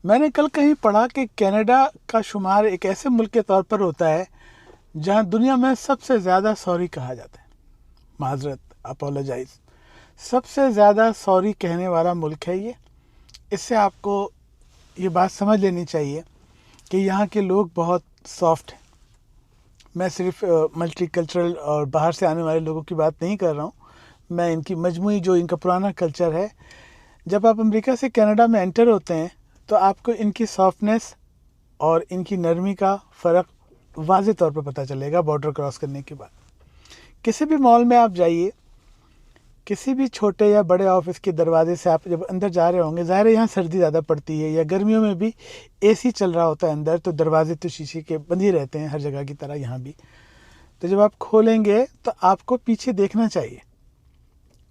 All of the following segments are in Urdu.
میں نے کل کہیں پڑھا کہ کینیڈا کا شمار ایک ایسے ملک کے طور پر ہوتا ہے جہاں دنیا میں سب سے زیادہ سوری کہا جاتا ہے. معذرت، اپولوجائز. سب سے زیادہ سوری کہنے والا ملک ہے یہ. اس سے آپ کو یہ بات سمجھ لینی چاہیے کہ یہاں کے لوگ بہت سافٹ ہیں. میں صرف ملٹی کلچرل اور باہر سے آنے والے لوگوں کی بات نہیں کر رہا ہوں. میں ان کی مجموعی جو ان کا پرانا کلچر ہے، جب آپ امریکہ سے کینیڈا میں انٹر ہوتے ہیں تو آپ کو ان کی سافٹنس اور ان کی نرمی کا فرق واضح طور پر پتہ چلے گا بارڈر کراس کرنے کے بعد. کسی بھی مال میں آپ جائیے، کسی بھی چھوٹے یا بڑے آفس کے دروازے سے آپ جب اندر جا رہے ہوں گے، ظاہر ہے یہاں سردی زیادہ پڑتی ہے یا گرمیوں میں بھی اے سی چل رہا ہوتا ہے اندر، تو دروازے تو شیشے کے بند ہی رہتے ہیں ہر جگہ کی طرح یہاں بھی. تو جب آپ کھولیں گے تو آپ کو پیچھے دیکھنا چاہیے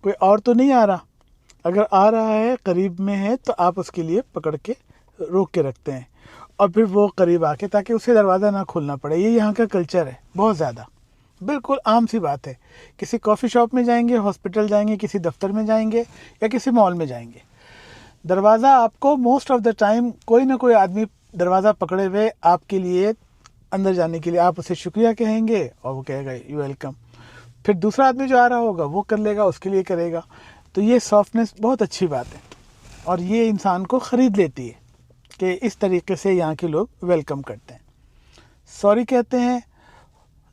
کوئی اور تو نہیں آ رہا. اگر آ رہا ہے، قریب میں ہے، تو آپ اس کے لیے پکڑ کے روک کے رکھتے ہیں اور پھر وہ قریب آ کے، تاکہ اسے دروازہ نہ کھولنا پڑے. یہ یہاں کا کلچر ہے بہت زیادہ. بالکل عام سی بات ہے. کسی کافی شاپ میں جائیں گے، ہاسپٹل جائیں گے، کسی دفتر میں جائیں گے یا کسی مال میں جائیں گے، دروازہ آپ کو موسٹ آف دا ٹائم کوئی نہ کوئی آدمی دروازہ پکڑے ہوئے آپ کے لیے اندر جانے کے لیے، آپ اسے شکریہ کہیں گے اور وہ کہے گا یو ویلکم. پھر دوسرا آدمی جو آ رہا ہوگا وہ کر لے گا، اس کے لیے کرے گا. تو یہ سافٹنس بہت اچھی بات ہے اور یہ انسان کو خرید لیتی ہے کہ اس طریقے سے یہاں کے لوگ ویلکم کرتے ہیں، سوری کہتے ہیں،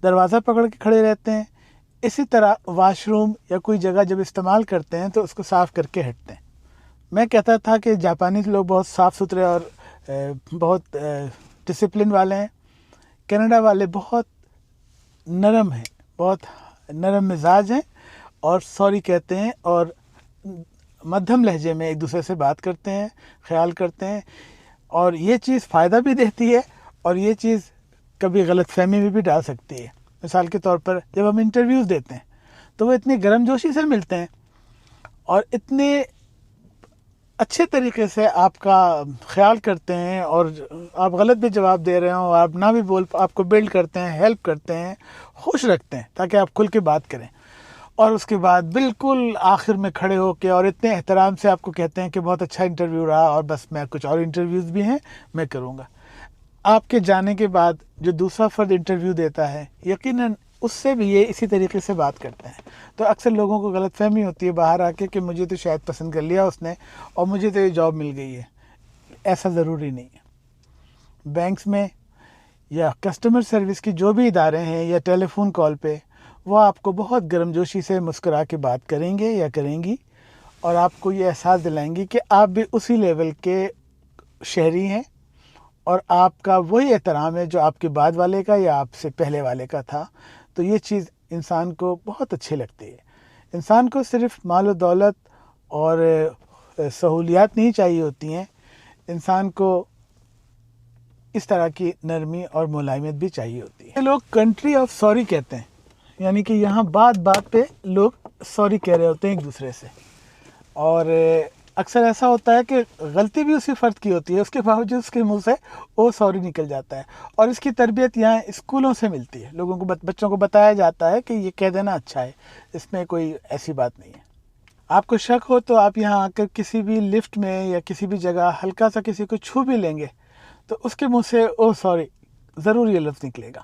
دروازہ پکڑ کے کھڑے رہتے ہیں. اسی طرح واش روم یا کوئی جگہ جب استعمال کرتے ہیں تو اس کو صاف کر کے ہٹتے ہیں. میں کہتا تھا کہ جاپانی لوگ بہت صاف ستھرے اور بہت ڈسپلن والے ہیں. کینیڈا والے بہت نرم ہیں، بہت نرم مزاج ہیں اور سوری کہتے ہیں اور مدھم لہجے میں ایک دوسرے سے بات کرتے ہیں، خیال کرتے ہیں. اور یہ چیز فائدہ بھی دیتی ہے اور یہ چیز کبھی غلط فہمی میں بھی ڈال سکتی ہے. مثال کے طور پر جب ہم انٹرویوز دیتے ہیں تو وہ اتنی گرم جوشی سے ملتے ہیں اور اتنے اچھے طریقے سے آپ کا خیال کرتے ہیں، اور آپ غلط بھی جواب دے رہے ہوں، آپ نہ بھی بول، آپ کو بلڈ کرتے ہیں، ہیلپ کرتے ہیں، خوش رکھتے ہیں تاکہ آپ کھل کے بات کریں. اور اس کے بعد بالکل آخر میں کھڑے ہو کے اور اتنے احترام سے آپ کو کہتے ہیں کہ بہت اچھا انٹرویو رہا اور بس میں کچھ اور انٹرویوز بھی ہیں میں کروں گا. آپ کے جانے کے بعد جو دوسرا فرد انٹرویو دیتا ہے، یقیناً اس سے بھی یہ اسی طریقے سے بات کرتے ہیں. تو اکثر لوگوں کو غلط فہمی ہوتی ہے باہر آ کے کہ مجھے تو شاید پسند کر لیا اس نے اور مجھے تو یہ جاب مل گئی ہے. ایسا ضروری نہیں ہے. بینکس میں یا کسٹمر سروس کی جو بھی ادارے ہیں یا ٹیلی فون کال پہ، وہ آپ کو بہت گرم جوشی سے مسکرا کے بات کریں گے یا کریں گی اور آپ کو یہ احساس دلائیں گی کہ آپ بھی اسی لیول کے شہری ہیں اور آپ کا وہی احترام ہے جو آپ کے بعد والے کا یا آپ سے پہلے والے کا تھا. تو یہ چیز انسان کو بہت اچھی لگتی ہے. انسان کو صرف مال و دولت اور سہولیات نہیں چاہیے ہوتی ہیں، انسان کو اس طرح کی نرمی اور ملائمت بھی چاہیے ہوتی ہے. لوگ کنٹری آف سوری کہتے ہیں، یعنی کہ یہاں بات بات پہ لوگ سوری کہہ رہے ہوتے ہیں ایک دوسرے سے. اور اکثر ایسا ہوتا ہے کہ غلطی بھی اسی فرد کی ہوتی ہے، اس کے باوجود اس کے منہ سے وہ سوری نکل جاتا ہے. اور اس کی تربیت یہاں اسکولوں سے ملتی ہے. لوگوں کو بچوں کو بتایا جاتا ہے کہ یہ کہہ دینا اچھا ہے، اس میں کوئی ایسی بات نہیں ہے. آپ کو شک ہو تو آپ یہاں آ کر کسی بھی لفٹ میں یا کسی بھی جگہ ہلکا سا کسی کو چھو بھی لیں گے تو اس کے منہ سے او سوری ضرور یہ لفظ نکلے گا.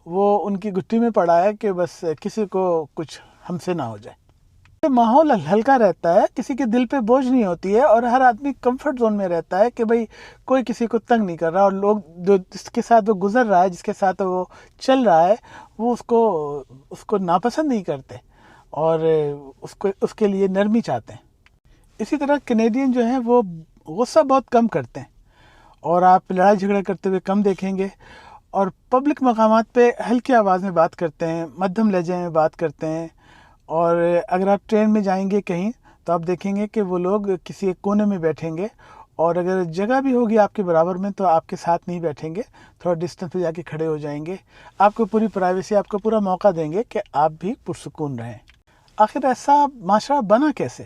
وہ ان کی گٹھی میں پڑا ہے کہ بس کسی کو کچھ ہم سے نہ ہو جائے. ماحول ہلکا رہتا ہے، کسی کے دل پہ بوجھ نہیں ہوتی ہے اور ہر آدمی کمفرٹ زون میں رہتا ہے کہ بھئی کوئی کسی کو تنگ نہیں کر رہا، اور لوگ جو جس کے ساتھ وہ گزر رہا ہے، جس کے ساتھ وہ چل رہا ہے، وہ اس کو ناپسند نہیں کرتے اور اس کے لیے نرمی چاہتے ہیں. اسی طرح کینیڈین جو ہیں وہ غصہ بہت کم کرتے ہیں اور آپ لڑائی جھگڑا کرتے ہوئے کم دیکھیں گے، اور پبلک مقامات پہ ہلکی آواز میں بات کرتے ہیں، مدھم لہجے میں بات کرتے ہیں. اور اگر آپ ٹرین میں جائیں گے کہیں تو آپ دیکھیں گے کہ وہ لوگ کسی ایک کونے میں بیٹھیں گے، اور اگر جگہ بھی ہوگی آپ کے برابر میں تو آپ کے ساتھ نہیں بیٹھیں گے، تھوڑا ڈسٹینس پہ جا کے کھڑے ہو جائیں گے. آپ کو پوری پرائیویسی، آپ کو پورا موقع دیں گے کہ آپ بھی پرسکون رہیں. آخر ایسا معاشرہ بنا کیسے؟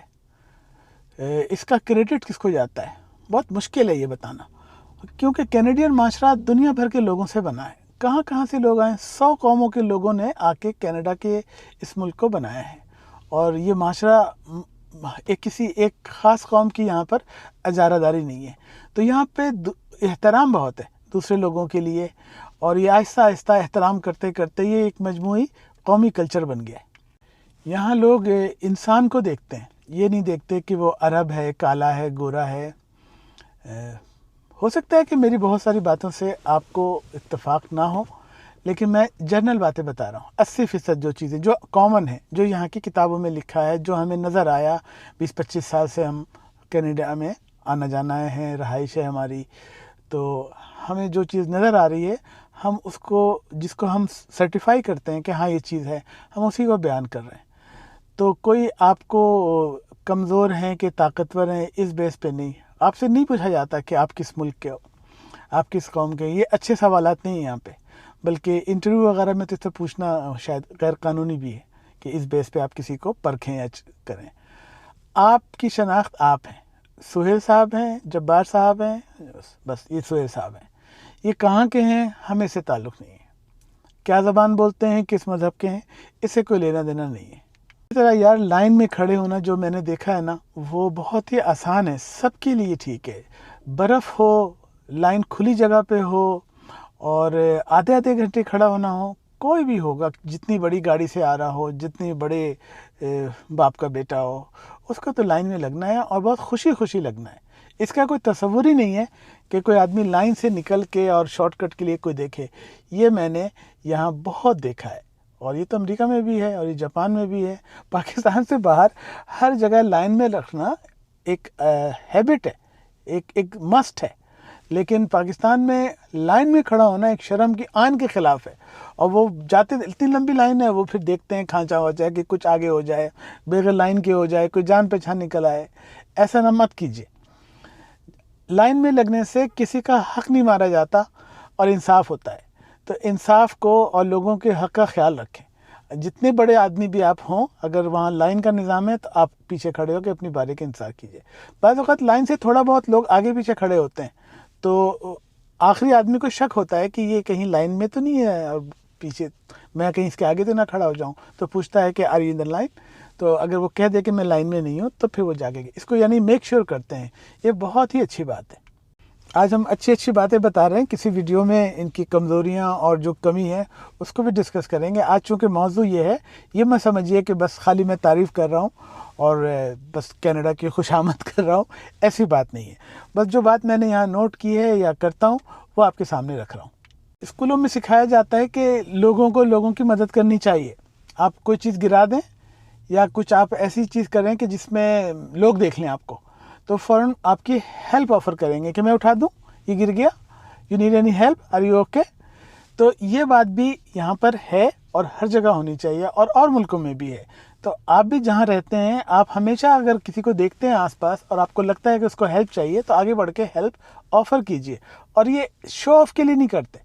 اس کا کریڈٹ کس کو جاتا ہے؟ بہت مشکل ہے یہ بتانا، کیونکہ کینیڈین معاشرہ دنیا بھر کے لوگوں سے بنا ہے. کہاں کہاں سے لوگ آئے، 100 قوموں کے لوگوں نے آ کے کینیڈا کے اس ملک کو بنایا ہے. اور یہ معاشرہ کسی ایک خاص قوم کی یہاں پر اجارہ داری نہیں ہے. تو یہاں پہ احترام بہت ہے دوسرے لوگوں کے لیے, اور یہ آہستہ آہستہ احترام کرتے کرتے یہ ایک مجموعی قومی کلچر بن گیا ہے. یہاں لوگ انسان کو دیکھتے ہیں, یہ نہیں دیکھتے کہ وہ عرب ہے, کالا ہے, گورا ہے. ہو سکتا ہے کہ میری بہت ساری باتوں سے آپ کو اتفاق نہ ہو, لیکن میں جنرل باتیں بتا رہا ہوں. 80% جو چیزیں جو کامن ہیں, جو یہاں کی کتابوں میں لکھا ہے, جو ہمیں نظر آیا 20-25 سال سے ہم کینیڈا میں آنا جانا ہے, رہائش ہے ہماری, تو ہمیں جو چیز نظر آ رہی ہے ہم اس کو, جس کو ہم سرٹیفائی کرتے ہیں کہ ہاں یہ چیز ہے, ہم اسی کو بیان کر رہے ہیں. تو کوئی آپ کو کمزور ہیں کہ طاقتور ہیں اس بیس پہ نہیں, آپ سے نہیں پوچھا جاتا کہ آپ کس ملک کے ہو, آپ کس قوم کے. یہ اچھے سوالات نہیں ہیں یہاں پہ, بلکہ انٹرویو وغیرہ میں تو اس سے پوچھنا شاید غیر قانونی بھی ہے کہ اس بیس پہ آپ کسی کو پرکھیں یا کریں. آپ کی شناخت آپ ہیں, سہیل صاحب ہیں, جبار صاحب ہیں, بس یہ سہیل صاحب ہیں. یہ کہاں کے ہیں ہمیں سے تعلق نہیں ہے, کیا زبان بولتے ہیں, کس مذہب کے ہیں, اس سے کوئی لینا دینا نہیں ہے. اسی طرح یار لائن میں کھڑے ہونا جو میں نے دیکھا ہے نا, وہ بہت ہی آسان ہے, سب کے لیے ٹھیک ہے. برف ہو, لائن کھلی جگہ پہ ہو, اور آدھے گھنٹے کھڑا ہونا ہو, کوئی بھی ہوگا, جتنی بڑی گاڑی سے آ رہا ہو, جتنی بڑے باپ کا بیٹا ہو, اس کو تو لائن میں لگنا ہے اور بہت خوشی لگنا ہے. اس کا کوئی تصور ہی نہیں ہے کہ کوئی آدمی لائن سے نکل کے اور شارٹ کٹ کے لیے کوئی دیکھے. یہ میں نے یہاں بہت دیکھا ہے, اور یہ تو امریکہ میں بھی ہے اور یہ جاپان میں بھی ہے. پاکستان سے باہر ہر جگہ لائن میں رکھنا ایک ہیبٹ ہے, ایک مسٹ ہے. لیکن پاکستان میں لائن میں کھڑا ہونا ایک شرم کی آئین کے خلاف ہے. اور وہ جاتے, اتنی لمبی لائن ہے, وہ پھر دیکھتے ہیں کھانچا ہو جائے, کہ کچھ آگے ہو جائے, بغیر لائن کے ہو جائے, کوئی جان پہچان نکل آئے. ایسا نہ مت کیجیے. لائن میں لگنے سے کسی کا حق نہیں مارا جاتا اور انصاف ہوتا ہے. تو انصاف کو اور لوگوں کے حق کا خیال رکھیں. جتنے بڑے آدمی بھی آپ ہوں, اگر وہاں لائن کا نظام ہے تو آپ پیچھے کھڑے ہو کے اپنی باری کا انتظار کیجیے. بعض اوقات لائن سے تھوڑا بہت لوگ آگے پیچھے کھڑے ہوتے ہیں, تو آخری آدمی کو شک ہوتا ہے کہ یہ کہیں لائن میں تو نہیں ہے, اور پیچھے میں کہیں اس کے آگے تو نہ کھڑا ہو جاؤں. تو پوچھتا ہے کہ are you in the line. تو اگر وہ کہہ دے کہ میں لائن میں نہیں ہوں, تو پھر وہ جاگے گا. اس کو یعنی میک شیور کرتے ہیں. یہ بہت ہی اچھی بات ہے. آج ہم اچھی باتیں بتا رہے ہیں. کسی ویڈیو میں ان کی کمزوریاں اور جو کمی ہے اس کو بھی ڈسکس کریں گے. آج چونکہ موضوع یہ ہے, یہ مت سمجھیے کہ بس خالی میں تعریف کر رہا ہوں اور بس کینیڈا کی خوشامد کر رہا ہوں. ایسی بات نہیں ہے. بس جو بات میں نے یہاں نوٹ کی ہے یا کرتا ہوں وہ آپ کے سامنے رکھ رہا ہوں. اسکولوں میں سکھایا جاتا ہے کہ لوگوں کی مدد کرنی چاہیے. آپ کوئی چیز گرا دیں یا کچھ آپ ایسی چیز کریں کہ جس میں لوگ دیکھ لیں آپ کو, تو فوراً آپ کی ہیلپ آفر کریں گے کہ میں اٹھا دوں, یہ گر گیا, you need any help, are you okay. تو یہ بات بھی یہاں پر ہے اور ہر جگہ ہونی چاہیے, اور ملکوں میں بھی ہے. تو آپ بھی جہاں رہتے ہیں, آپ ہمیشہ اگر کسی کو دیکھتے ہیں آس پاس اور آپ کو لگتا ہے کہ اس کو ہیلپ چاہیے, تو آگے بڑھ کے ہیلپ آفر کیجیے. اور یہ شو آف کے لیے نہیں کرتے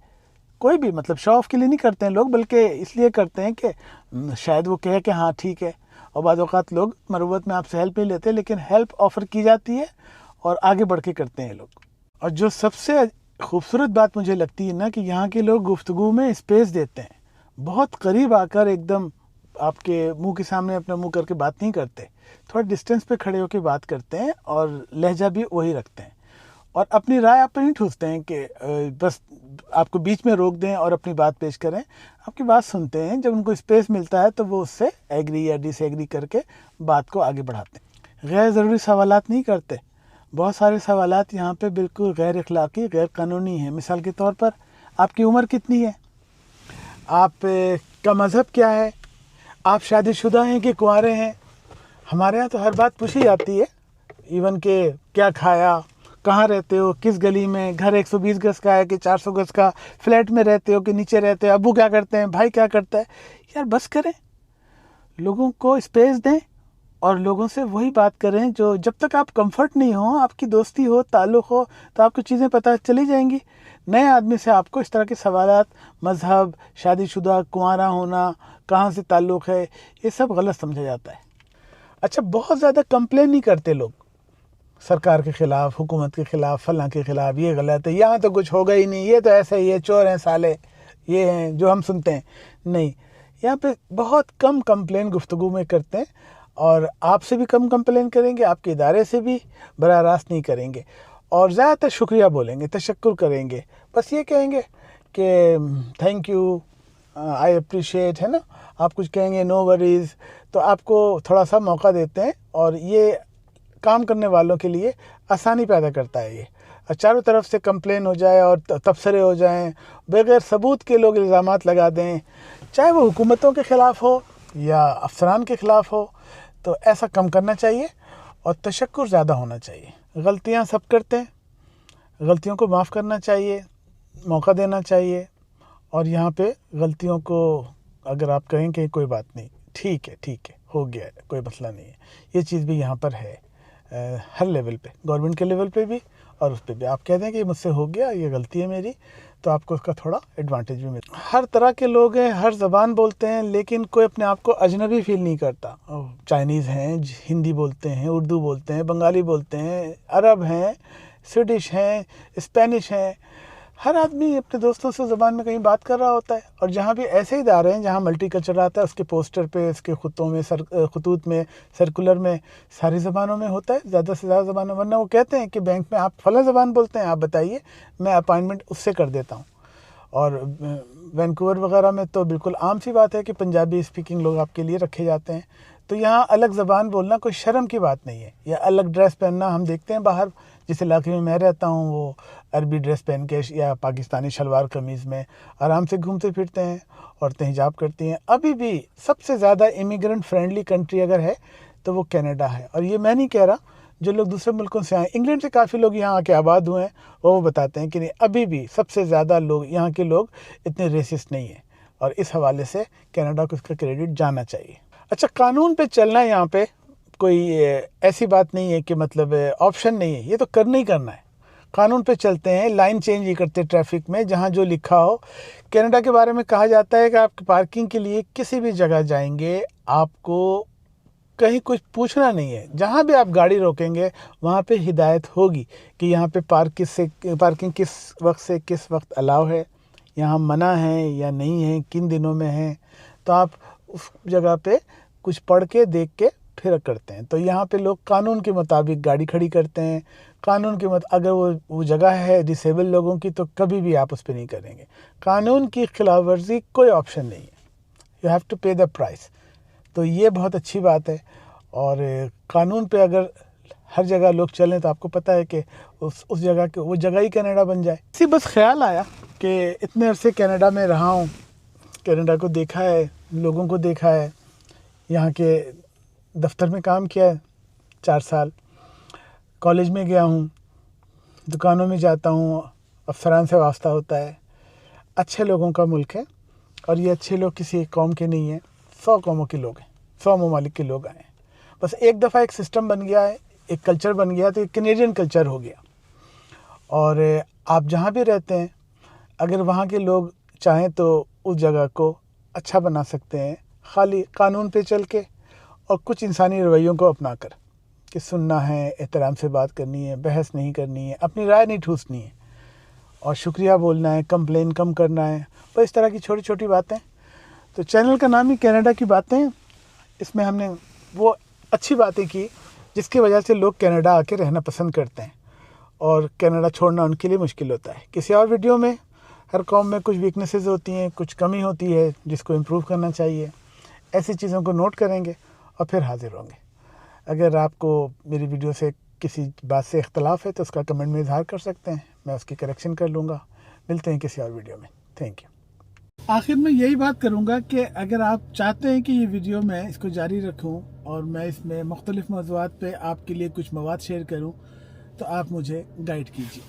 کوئی بھی, مطلب شو آف کے لیے نہیں کرتے ہیں لوگ, بلکہ اس لیے کرتے ہیں کہ شاید وہ کہے کہ ہاں ٹھیک ہے. اور بعض اوقات لوگ مروت میں آپ سے ہیلپ نہیں لیتے, لیکن ہیلپ آفر کی جاتی ہے اور آگے بڑھ کے کرتے ہیں لوگ. اور جو سب سے خوبصورت بات مجھے لگتی ہے نا, کہ یہاں کے لوگ گفتگو میں اسپیس دیتے ہیں. بہت قریب آ کر ایک دم آپ کے منہ کے سامنے اپنا منہ کر کے بات نہیں کرتے, تھوڑا ڈسٹینس پہ کھڑے ہو کے بات کرتے ہیں, اور لہجہ بھی وہی رکھتے ہیں. اور اپنی رائے آپ پہ نہیں ٹھوستے ہیں کہ بس آپ کو بیچ میں روک دیں اور اپنی بات پیش کریں. آپ کی بات سنتے ہیں, جب ان کو اسپیس ملتا ہے تو وہ اس سے ایگری یا ڈس ایگری کر کے بات کو آگے بڑھاتے ہیں. غیر ضروری سوالات نہیں کرتے. بہت سارے سوالات یہاں پہ بالکل غیر اخلاقی, غیر قانونی ہیں. مثال کے طور پر, آپ کی عمر کتنی ہے, آپ کا مذہب کیا ہے, آپ شادی شدہ ہیں کہ کنوارے ہیں. ہمارے یہاں تو ہر بات پوچھی جاتی ہے, ایون کہ کیا کھایا, کہاں رہتے ہو, کس گلی میں, گھر 120 گز کا ہے کہ 400 گز کا, فلیٹ میں رہتے ہو کہ نیچے رہتے ہو, ابو کیا کرتے ہیں, بھائی کیا کرتا ہے. یار بس کریں, لوگوں کو اسپیس دیں اور لوگوں سے وہی بات کریں جو, جب تک آپ کمفرٹ نہیں ہو, آپ کی دوستی ہو, تعلق ہو, تو آپ کو چیزیں پتہ چلی جائیں گی. نئے آدمی سے آپ کو اس طرح کے سوالات, مذہب, شادی شدہ, کنوارا ہونا, کہاں سے تعلق ہے, یہ سب غلط سمجھا جاتا ہے. اچھا, بہت زیادہ کمپلین نہیں کرتے لوگ سرکار کے خلاف, حکومت کے خلاف, فلاں کے خلاف, یہ غلط ہے, یہاں تو کچھ ہوگا ہی نہیں, یہ تو ایسے ہی ہے, چور ہیں سالے, یہ ہیں جو ہم سنتے ہیں. نہیں, یہاں پہ بہت کم کمپلین گفتگو میں کرتے ہیں. اور آپ سے بھی کم کمپلین کریں گے, آپ کے ادارے سے بھی براہ راست نہیں کریں گے, اور زیادہ تر شکریہ بولیں گے, تشکر کریں گے, بس یہ کہیں گے کہ تھینک یو, آئی اپریشیٹ, ہے نا, آپ کچھ کہیں گے نو وریز, تو آپ کو تھوڑا سا موقع دیتے ہیں, اور یہ کام کرنے والوں کے لیے آسانی پیدا کرتا ہے. یہ چاروں طرف سے کمپلین ہو جائے اور تبصرے ہو جائیں, بغیر ثبوت کے لوگ الزامات لگا دیں, چاہے وہ حکومتوں کے خلاف ہو یا افسران کے خلاف ہو, تو ایسا کم کرنا چاہیے اور تشکر زیادہ ہونا چاہیے. غلطیاں سب کرتے ہیں, غلطیوں کو معاف کرنا چاہیے, موقع دینا چاہیے, اور یہاں پہ غلطیوں کو اگر آپ کہیں کہ کوئی بات نہیں, ٹھیک ہے ہو گیا ہے, کوئی مسئلہ نہیں ہے, یہ چیز بھی یہاں پر ہے ہر لیول پہ, گورنمنٹ کے لیول پہ بھی اور اس پہ بھی. آپ کہہ دیں کہ یہ مجھ سے ہو گیا, یہ غلطی ہے میری, تو آپ کو اس کا تھوڑا ایڈوانٹیج بھی ملتا ہے. ہر طرح کے لوگ ہیں, ہر زبان بولتے ہیں, لیکن کوئی اپنے آپ کو اجنبی فیل نہیں کرتا. چائنیز ہیں, ہندی بولتے ہیں, اردو بولتے ہیں, بنگالی بولتے ہیں, عرب ہیں, سویڈش ہیں, اسپینش ہیں, ہر آدمی اپنے دوستوں سے زبان میں کہیں بات کر رہا ہوتا ہے. اور جہاں بھی ایسے ادارے ہیں جہاں ملٹی کلچر آتا ہے, اس کے پوسٹر پہ, اس کے خطوں میں, خطوط میں, سرکولر میں ساری زبانوں میں ہوتا ہے, زیادہ سے زیادہ زبانوں, ورنہ وہ کہتے ہیں کہ بینک میں آپ فلاں زبان بولتے ہیں, آپ بتائیے, میں اپائنٹمنٹ اس سے کر دیتا ہوں. اور وینکوور وغیرہ میں تو بالکل عام سی بات ہے کہ پنجابی اسپیکنگ لوگ آپ کے لیے رکھے جاتے ہیں. تو یہاں الگ زبان بولنا کوئی شرم کی بات نہیں ہے, یا الگ ڈریس پہننا. ہم دیکھتے ہیں باہر, جس علاقے میں رہتا ہوں, وہ عربی ڈریس پہن کے یا پاکستانی شلوار قمیض میں آرام سے گھومتے پھرتے ہیں, عورتیں حجاب کرتی ہیں. ابھی بھی سب سے زیادہ امیگرنٹ فرینڈلی کنٹری اگر ہے تو وہ کینیڈا ہے. اور یہ میں نہیں کہہ رہا, جو لوگ دوسرے ملکوں سے آئے, انگلینڈ سے کافی لوگ یہاں آ کے آباد ہوئے ہیں, وہ بتاتے ہیں کہ نہیں, ابھی بھی سب سے زیادہ لوگ یہاں کے لوگ اتنے ریسسٹ نہیں ہیں, اور اس حوالے سے کینیڈا کو اس کا کریڈٹ جانا چاہیے. اچھا, قانون پہ چلنا ہے یہاں پہ کوئی ایسی بات نہیں ہے کہ مطلب آپشن نہیں ہے, یہ تو کرنا ہی کرنا ہے. قانون پہ چلتے ہیں, لائن چینج ہی کرتے ٹریفک میں جہاں جو لکھا ہو. کینیڈا کے بارے میں کہا جاتا ہے کہ آپ پارکنگ کے لیے کسی بھی جگہ جائیں گے, آپ کو کہیں کچھ پوچھنا نہیں ہے. جہاں بھی آپ گاڑی روکیں گے وہاں پہ ہدایت ہوگی کہ یہاں پہ پارکنگ کس وقت سے کس وقت الاؤ ہے, یہاں منع ہے یا نہیں ہے, کن دنوں میں ہے. تو آپ اس جگہ پہ کچھ پڑھ کے دیکھ کے پھر کرتے ہیں. تو یہاں پہ لوگ قانون کے مطابق گاڑی کھڑی کرتے ہیں. قانون کے اگر وہ جگہ ہے ڈسیبل لوگوں کی, تو کبھی بھی آپ اس پہ نہیں کریں گے. قانون کی خلاف ورزی کوئی آپشن نہیں ہے, you have to pay the price. تو یہ بہت اچھی بات ہے. اور قانون پہ اگر ہر جگہ لوگ چلیں تو آپ کو پتہ ہے کہ اس جگہ کے وہ جگہ ہی کینیڈا بن جائے. اسی بس خیال آیا کہ اتنے عرصے کینیڈا میں رہا ہوں, کینیڈا کو دیکھا ہے, لوگوں کو دیکھا ہے, یہاں کے دفتر میں کام کیا ہے 4 سال, کالج میں گیا ہوں, دکانوں میں جاتا ہوں, افسران سے واسطہ ہوتا ہے. اچھے لوگوں کا ملک ہے, اور یہ اچھے لوگ کسی ایک قوم کے نہیں ہیں, 100 قوموں کے لوگ ہیں, 100 ممالک کے لوگ آئے ہیں. بس ایک دفعہ ایک سسٹم بن گیا ہے, ایک کلچر بن گیا, تو ایک کینیڈین کلچر ہو گیا. اور آپ جہاں بھی رہتے ہیں, اگر وہاں کے لوگ چاہیں تو اس جگہ کو اچھا بنا سکتے ہیں, خالی قانون پہ چل کے اور کچھ انسانی رویوں کو اپنا کر, کہ سننا ہے, احترام سے بات کرنی ہے, بحث نہیں کرنی ہے, اپنی رائے نہیں ٹھوسنی ہے, اور شکریہ بولنا ہے, کمپلین کم کرنا ہے. بس اس طرح کی چھوٹی چھوٹی باتیں. تو چینل کا نام ہی کینیڈا کی باتیں, اس میں ہم نے وہ اچھی باتیں کی جس کی وجہ سے لوگ کینیڈا آ کے رہنا پسند کرتے ہیں, اور کینیڈا چھوڑنا ان کے لیے مشکل ہوتا ہے. کسی اور ویڈیو میں ہر قوم میں کچھ ویکنیسز ہوتی ہیں, کچھ کمی ہوتی ہے جس کو امپروو کرنا چاہیے. ایسی چیزوں کو نوٹ کریں گے اور پھر حاضر ہوں گے. اگر آپ کو میری ویڈیو سے کسی بات سے اختلاف ہے تو اس کا کمنٹ میں اظہار کر سکتے ہیں, میں اس کی کریکشن کر لوں گا. ملتے ہیں کسی اور ویڈیو میں. Thank you. آخر میں یہی بات کروں گا کہ اگر آپ چاہتے ہیں کہ یہ ویڈیو میں اس کو جاری رکھوں اور میں اس میں مختلف موضوعات پہ آپ کے لیے کچھ مواد شیئر کروں, تو آپ مجھے گائیڈ کیجیے.